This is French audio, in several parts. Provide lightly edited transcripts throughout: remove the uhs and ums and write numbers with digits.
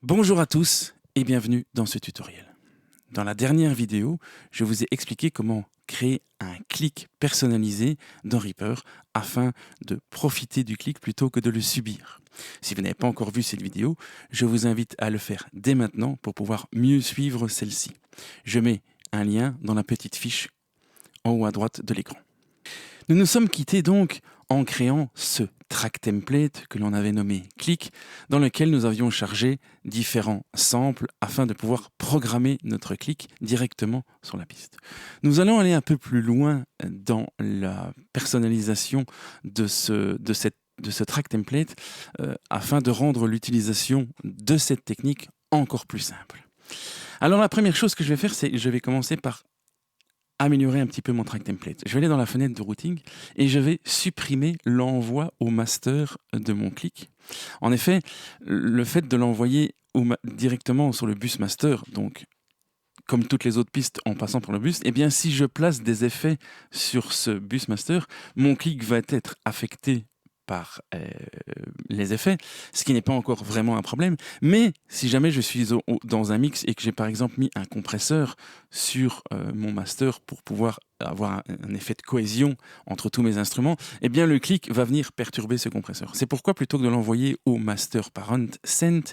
Bonjour à tous et bienvenue dans ce tutoriel. Dans la dernière vidéo, je vous ai expliqué comment créer un clic personnalisé dans Reaper afin de profiter du clic plutôt que de le subir. Si vous n'avez pas encore vu cette vidéo, je vous invite à le faire dès maintenant pour pouvoir mieux suivre celle-ci. Je mets un lien dans la petite fiche en haut à droite de l'écran. Nous nous sommes quittés donc en créant ce track template que l'on avait nommé click, dans lequel nous avions chargé différents samples afin de pouvoir programmer notre click directement sur la piste. Nous allons aller un peu plus loin dans la personnalisation de ce track template afin de rendre l'utilisation de cette technique encore plus simple. Alors la première chose que je vais faire, c'est je vais commencer par améliorer un petit peu mon track template. Je vais aller dans la fenêtre de routing et je vais supprimer l'envoi au master de mon clic. En effet, le fait de l'envoyer directement sur le bus master, donc comme toutes les autres pistes en passant par le bus, eh bien si je place des effets sur ce bus master, mon clic va être affecté par les effets, ce qui n'est pas encore vraiment un problème. Mais si jamais je suis dans un mix et que j'ai par exemple mis un compresseur sur mon master pour pouvoir avoir un effet de cohésion entre tous mes instruments, eh bien le clic va venir perturber ce compresseur. C'est pourquoi plutôt que de l'envoyer au master parent send,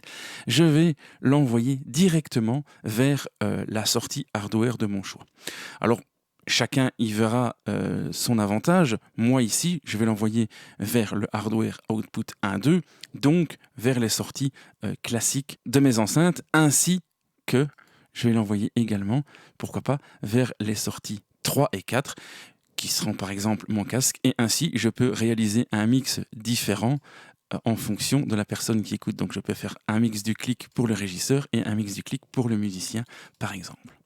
je vais l'envoyer directement vers la sortie hardware de mon choix. Alors, chacun y verra son avantage. Moi ici, je vais l'envoyer vers le hardware output 1.2, donc vers les sorties classiques de mes enceintes, ainsi que je vais l'envoyer également, pourquoi pas, vers les sorties 3 et 4, qui seront par exemple mon casque, et ainsi je peux réaliser un mix différent en fonction de la personne qui écoute. Donc je peux faire un mix du clic pour le régisseur et un mix du clic pour le musicien, par exemple.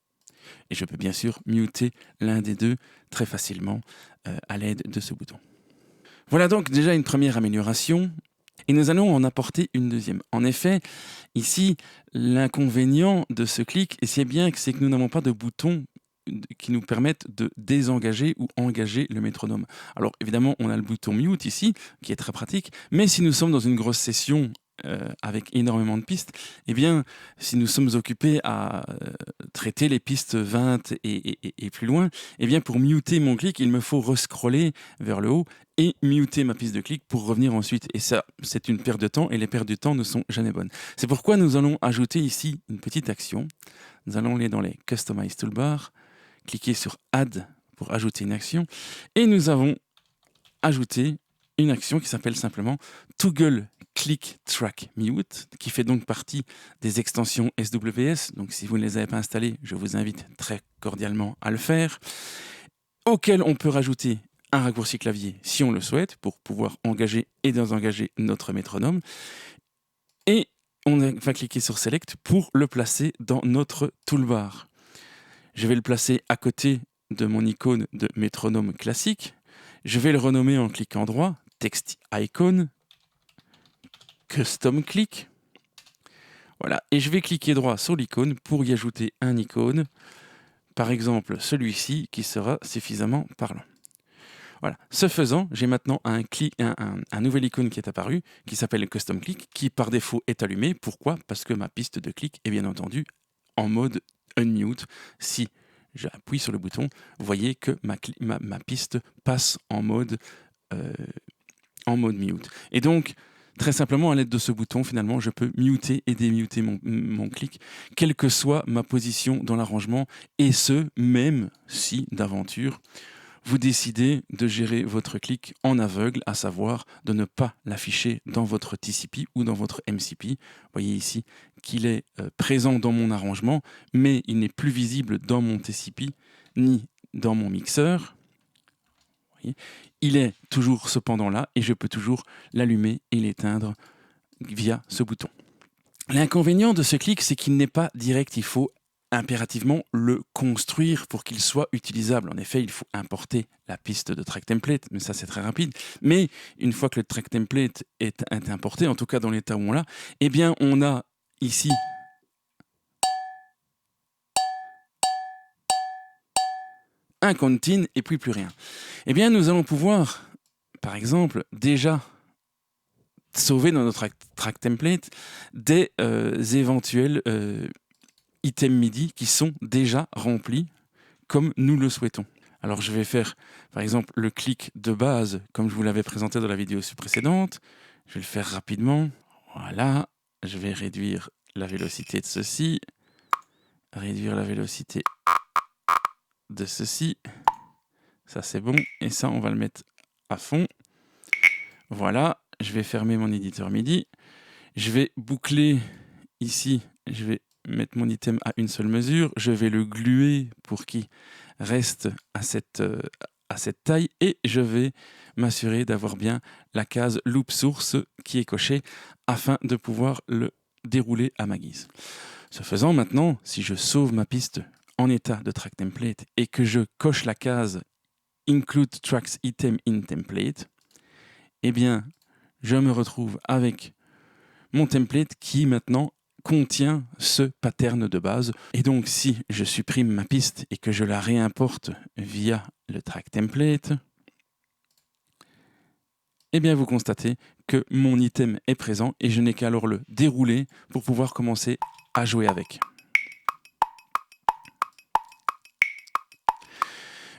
Et je peux bien sûr muter l'un des deux très facilement à l'aide de ce bouton. Voilà donc déjà une première amélioration. Et nous allons en apporter une deuxième. En effet, ici, l'inconvénient de ce clic, et c'est bien que c'est que nous n'avons pas de bouton qui nous permettent de désengager ou engager le métronome. Alors évidemment, on a le bouton mute ici, qui est très pratique, mais si nous sommes dans une grosse session avec énormément de pistes, eh bien, si nous sommes occupés à traiter les pistes 20 et plus loin, eh bien, pour muter mon clic, il me faut rescroller vers le haut et muter ma piste de clic pour revenir ensuite. Et ça, c'est une perte de temps, et les pertes de temps ne sont jamais bonnes. C'est pourquoi nous allons ajouter ici une petite action. Nous allons aller dans les Customize Toolbar, cliquer sur Add pour ajouter une action, et nous avons ajouté une action qui s'appelle simplement Toggle Click Track Mute, qui fait donc partie des extensions SWS. Donc si vous ne les avez pas installées, je vous invite très cordialement à le faire, auquel on peut rajouter un raccourci clavier si on le souhaite, pour pouvoir engager et désengager notre métronome. Et on va cliquer sur Select pour le placer dans notre toolbar. Je vais le placer à côté de mon icône de métronome classique. Je vais le renommer en cliquant droit, Text Icon, Custom Click. Voilà, et je vais cliquer droit sur l'icône pour y ajouter un icône, par exemple celui-ci qui sera suffisamment parlant. Voilà. Ce faisant, j'ai maintenant un nouvel icône qui est apparu, qui s'appelle Custom Click, qui par défaut est allumé. Pourquoi ? Parce que ma piste de clic est bien entendu en mode unmute. Si j'appuie sur le bouton, vous voyez que ma piste passe en mode mute. Et donc, très simplement, à l'aide de ce bouton, finalement, je peux muter et démuter mon clic, quelle que soit ma position dans l'arrangement, et ce, même si, d'aventure, vous décidez de gérer votre clic en aveugle, à savoir de ne pas l'afficher dans votre TCP ou dans votre MCP. Vous voyez ici qu'il est présent dans mon arrangement, mais il n'est plus visible dans mon TCP ni dans mon mixeur. Vous voyez, il est toujours cependant là et je peux toujours l'allumer et l'éteindre via ce bouton. L'inconvénient de ce clic, c'est qu'il n'est pas direct. Il faut impérativement le construire pour qu'il soit utilisable. En effet, il faut importer la piste de track template, mais ça c'est très rapide. Mais une fois que le track template est importé, en tout cas dans l'état où on l'a, eh bien on a ici un contine et puis plus rien. Eh bien nous allons pouvoir, par exemple, déjà sauver dans notre track template des éventuels items MIDI qui sont déjà remplis comme nous le souhaitons. Alors je vais faire par exemple le clic de base comme je vous l'avais présenté dans la vidéo précédente. Je vais le faire rapidement. Voilà, je vais réduire la vélocité de ceci, réduire la vélocité de ceci. Ça c'est bon, et ça on va le mettre à fond. Voilà, je vais fermer mon éditeur MIDI. Je vais boucler ici, je vais mettre mon item à une seule mesure. Je vais le gluer pour qu'il reste à cette taille et je vais m'assurer d'avoir bien la case loop source qui est cochée afin de pouvoir le dérouler à ma guise. Ce faisant, maintenant, si je sauve ma piste en état de track template et que je coche la case Include Tracks Item in Template, eh bien, je me retrouve avec mon template qui maintenant contient ce pattern de base. Et donc, si je supprime ma piste et que je la réimporte via le track template, eh bien, vous constatez que mon item est présent et je n'ai qu'à alors le dérouler pour pouvoir commencer à jouer avec.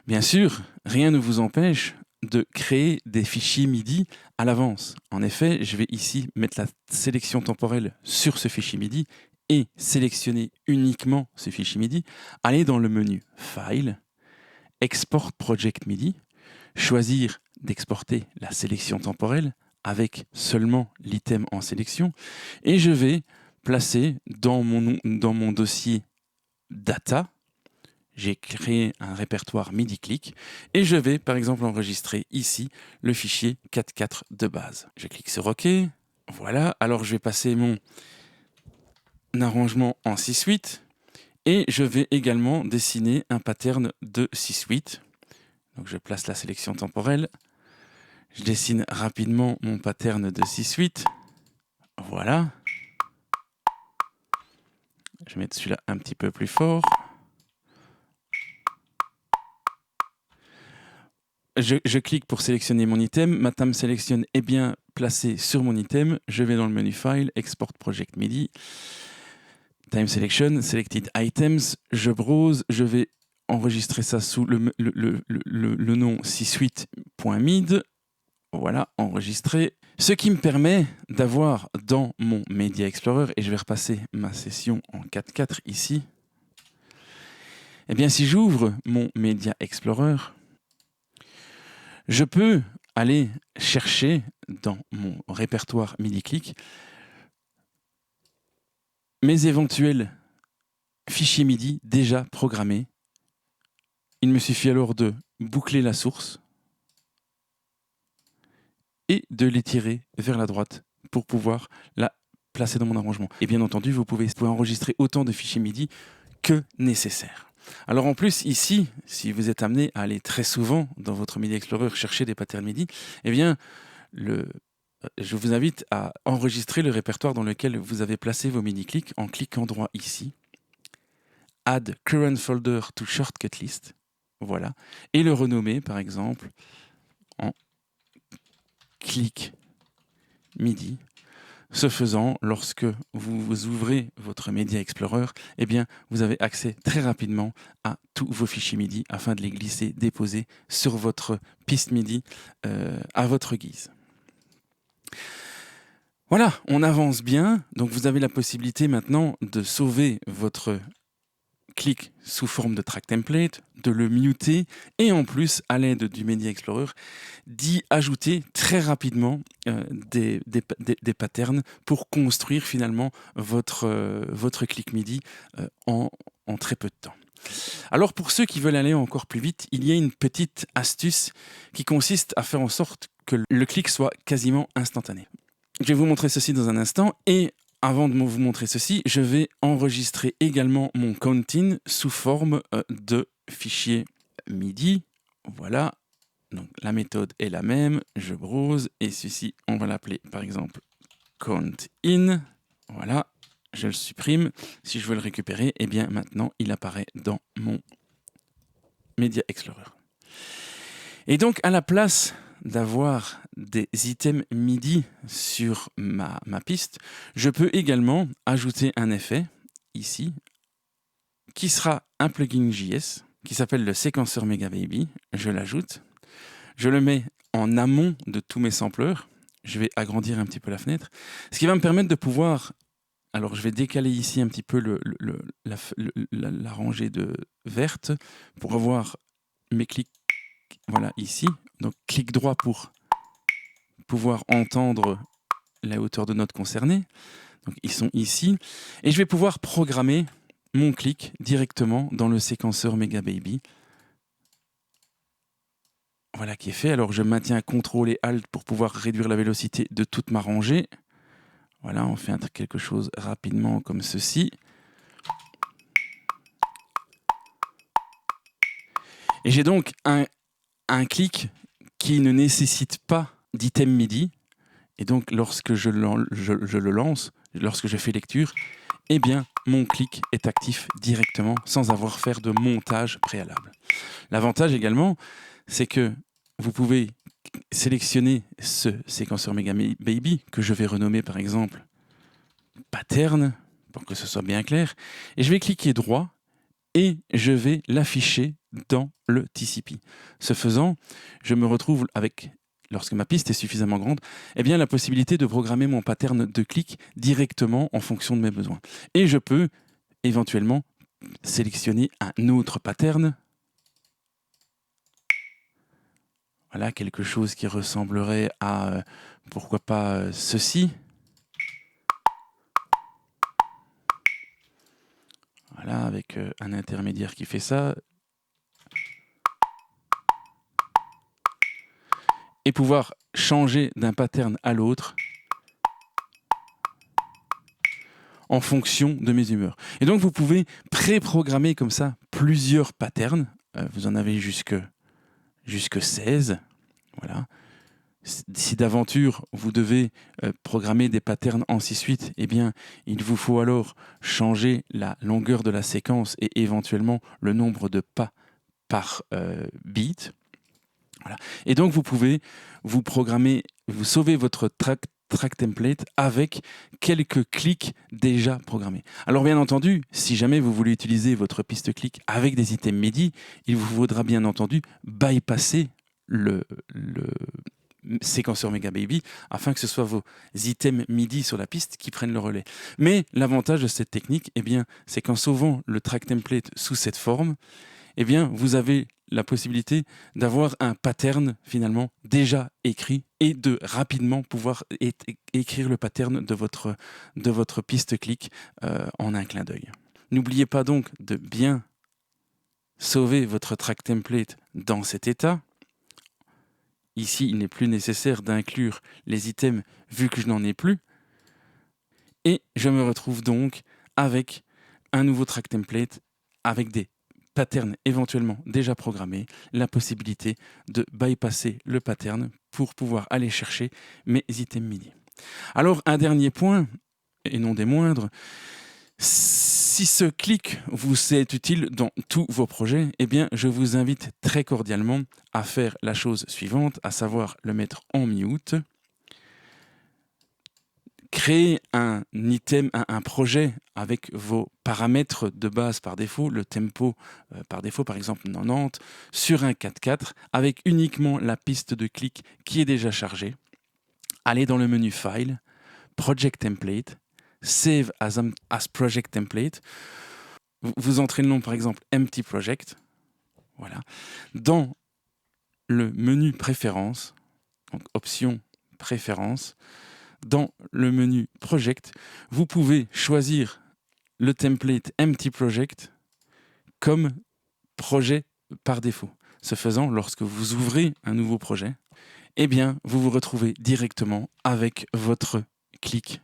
Bien sûr, rien ne vous empêche de créer des fichiers MIDI à l'avance. En effet, je vais ici mettre la sélection temporelle sur ce fichier MIDI et sélectionner uniquement ce fichier MIDI, aller dans le menu File, Export Project MIDI, choisir d'exporter la sélection temporelle avec seulement l'item en sélection et je vais placer dans mon dossier Data. J'ai créé un répertoire MIDI-click et je vais par exemple enregistrer ici le fichier 4.4 de base. Je clique sur OK. Voilà, alors je vais passer mon arrangement en 6/8 et je vais également dessiner un pattern de 6/8. Donc je place la sélection temporelle. Je dessine rapidement mon pattern de 6/8. Voilà. Je vais mettre celui-là un petit peu plus fort. Je clique pour sélectionner mon item. Ma table sélectionne est bien placée sur mon item. Je vais dans le menu File, Export Project MIDI, Time Selection, Selected Items. Je browse. Je vais enregistrer ça sous le nom 6/8.mid. Voilà, enregistré. Ce qui me permet d'avoir dans mon Media Explorer, et je vais repasser ma session en 4.4 ici. Eh bien, si j'ouvre mon Media Explorer, je peux aller chercher dans mon répertoire MIDI-click mes éventuels fichiers MIDI déjà programmés. Il me suffit alors de boucler la source et de l'étirer vers la droite pour pouvoir la placer dans mon arrangement. Et bien entendu, vous pouvez enregistrer autant de fichiers MIDI que nécessaire. Alors en plus, ici, si vous êtes amené à aller très souvent dans votre Media Explorer chercher des patterns MIDI, eh bien, je vous invite à enregistrer le répertoire dans lequel vous avez placé vos MIDI-clics en cliquant droit ici. Add current folder to shortcut list. Voilà. Et le renommer, par exemple, en clic MIDI. Ce faisant, lorsque vous ouvrez votre Media Explorer, eh bien, vous avez accès très rapidement à tous vos fichiers MIDI afin de les glisser, déposer sur votre piste MIDI à votre guise. Voilà, on avance bien. Donc, vous avez la possibilité maintenant de sauver votre clic sous forme de track template, de le muter et en plus, à l'aide du Media Explorer, d'y ajouter très rapidement des patterns pour construire finalement votre clic MIDI en très peu de temps. Alors pour ceux qui veulent aller encore plus vite, il y a une petite astuce qui consiste à faire en sorte que le clic soit quasiment instantané. Je vais vous montrer ceci dans un instant et avant de vous montrer ceci, je vais enregistrer également mon count-in sous forme de fichier MIDI. Voilà, donc la méthode est la même, je browse et ceci, on va l'appeler par exemple count-in. Voilà, je le supprime. Si je veux le récupérer, eh bien maintenant il apparaît dans mon Media Explorer. Et donc à la place d'avoir des items MIDI sur ma piste, je peux également ajouter un effet ici qui sera un plugin JS qui s'appelle le séquenceur Megababy. Je l'ajoute, je le mets en amont de tous mes sampleurs. Je vais agrandir un petit peu la fenêtre, ce qui va me permettre de pouvoir... Alors, je vais décaler ici un petit peu la rangée de verte pour avoir mes clics, voilà, ici. Donc, clic droit pour pouvoir entendre la hauteur de note concernée. Donc, ils sont ici. Et je vais pouvoir programmer mon clic directement dans le séquenceur Megababy. Voilà qui est fait. Alors, je maintiens CTRL et ALT pour pouvoir réduire la vélocité de toute ma rangée. Voilà, on fait quelque chose rapidement comme ceci. Et j'ai donc un clic qui ne nécessite pas d'item MIDI. Et donc, lorsque je le lance, lorsque je fais lecture, eh bien, mon clic est actif directement sans avoir à faire de montage préalable. L'avantage également, c'est que vous pouvez sélectionner ce séquenceur Megababy, que je vais renommer par exemple pattern, pour que ce soit bien clair, et je vais cliquer droit et je vais l'afficher dans le TCP. Ce faisant, je me retrouve avec, lorsque ma piste est suffisamment grande, eh bien la possibilité de programmer mon pattern de clic directement en fonction de mes besoins. Et je peux éventuellement sélectionner un autre pattern. Voilà, quelque chose qui ressemblerait à, pourquoi pas, ceci. Voilà, avec un intermédiaire qui fait ça. Et pouvoir changer d'un pattern à l'autre en fonction de mes humeurs. Et donc, vous pouvez pré-programmer comme ça plusieurs patterns. Vous en avez jusque 16. Voilà. Si d'aventure, vous devez programmer des patterns en 6/8, eh bien, il vous faut alors changer la longueur de la séquence et éventuellement le nombre de pas par beat. Voilà. Et donc, vous pouvez vous programmer, vous sauver votre track template avec quelques clics déjà programmés. Alors, bien entendu, si jamais vous voulez utiliser votre piste clic avec des items MIDI, il vous faudra bien entendu bypasser le séquenceur Megababy afin que ce soit vos items MIDI sur la piste qui prennent le relais. Mais l'avantage de cette technique, eh bien, c'est qu'en sauvant le track template sous cette forme, eh bien, vous avez la possibilité d'avoir un pattern finalement déjà écrit et de rapidement pouvoir écrire le pattern de votre piste clic en un clin d'œil. N'oubliez pas donc de bien sauver votre track template dans cet état. Ici, il n'est plus nécessaire d'inclure les items vu que je n'en ai plus. Et je me retrouve donc avec un nouveau track template avec des pattern éventuellement déjà programmé, la possibilité de bypasser le pattern pour pouvoir aller chercher mes items MIDI. Alors, un dernier point, et non des moindres, si ce clic vous est utile dans tous vos projets, eh bien, je vous invite très cordialement à faire la chose suivante, à savoir le mettre en mute, créer un item, un projet avec vos paramètres de base par défaut, le tempo par défaut, par exemple 90, sur un 4/4, avec uniquement la piste de clic qui est déjà chargée. Allez dans le menu File, Project Template, Save as Project Template. Vous entrez le nom, par exemple, Empty Project. Voilà. Dans le menu Préférences, donc Options, Préférences, dans le menu Project, vous pouvez choisir le template Empty Project comme projet par défaut. Ce faisant, lorsque vous ouvrez un nouveau projet, eh bien, vous vous retrouvez directement avec votre clic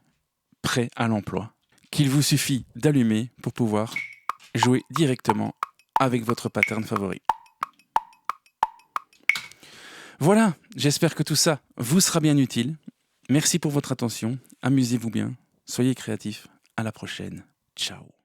prêt à l'emploi, qu'il vous suffit d'allumer pour pouvoir jouer directement avec votre pattern favori. Voilà, j'espère que tout ça vous sera bien utile. Merci pour votre attention, amusez-vous bien, soyez créatifs, à la prochaine, ciao.